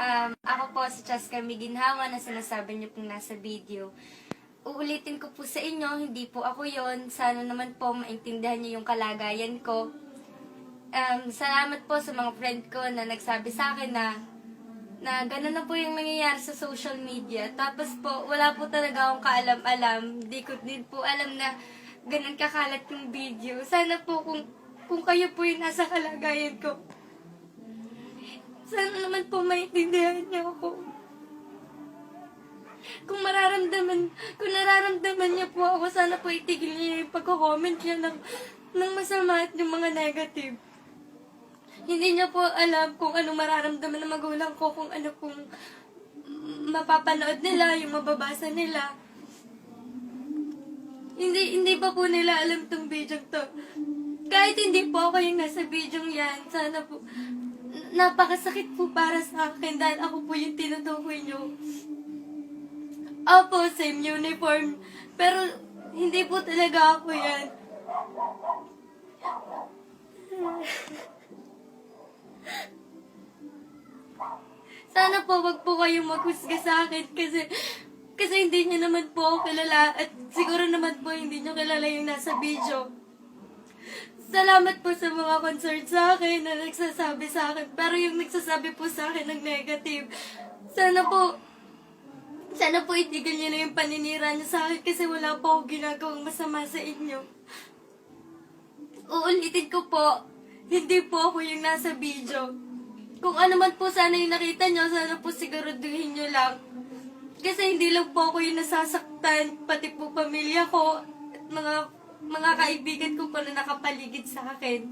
Ako po si Chaska Miginhawa na sinasabi niyo pong nasa video. Uulitin ko po sa inyo, hindi po ako yon. Sana naman po maintindihan niyo yung kalagayan ko. Salamat po sa mga friend ko na nagsabi sa akin na gano'n na po yung nangyayari sa social media. Tapos po, wala po talaga akong kaalam-alam. Di ko din po alam na ganun kakalat yung video. Sana po kung kayo po yung nasa kalagayan ko, sana naman po maintindihan niyo ako. Kung nararamdaman niya po ako, sana po itigil niya yung pagko-comment niya ng masama at yung mga negative. Hindi niya po alam kung anong mararamdaman ng magulang ko, kung ano pong mapapanood nila, yung mababasa nila. Hindi pa po nila alam tong video to. Kahit hindi po ako yung nasa video yan, sana po, napakasakit po para sa akin dahil ako po yung tinutukoy niyo. Opo, same uniform. Pero hindi po talaga ako yan. Sana po wag po kayong maghusga sa akin kasi hindi niyo naman po ako kilala at siguro naman po hindi niyo kilala yung nasa video. Salamat po sa mga concerned sa akin na nagsasabi sa akin. Pero yung nagsasabi po sa akin ng negative, sana po itigil niyo na yung paninira niyo sa akin kasi wala po ako ginagawang masama sa inyo. Uulitin ko po, hindi po ako yung nasa video. Kung ano man po sana yung nakita niyo, sana po siguraduhin niyo lang. Kasi hindi lang po ako yung nasasaktan, pati po pamilya ko at mga kaibigan ko po na nakapaligid sa akin.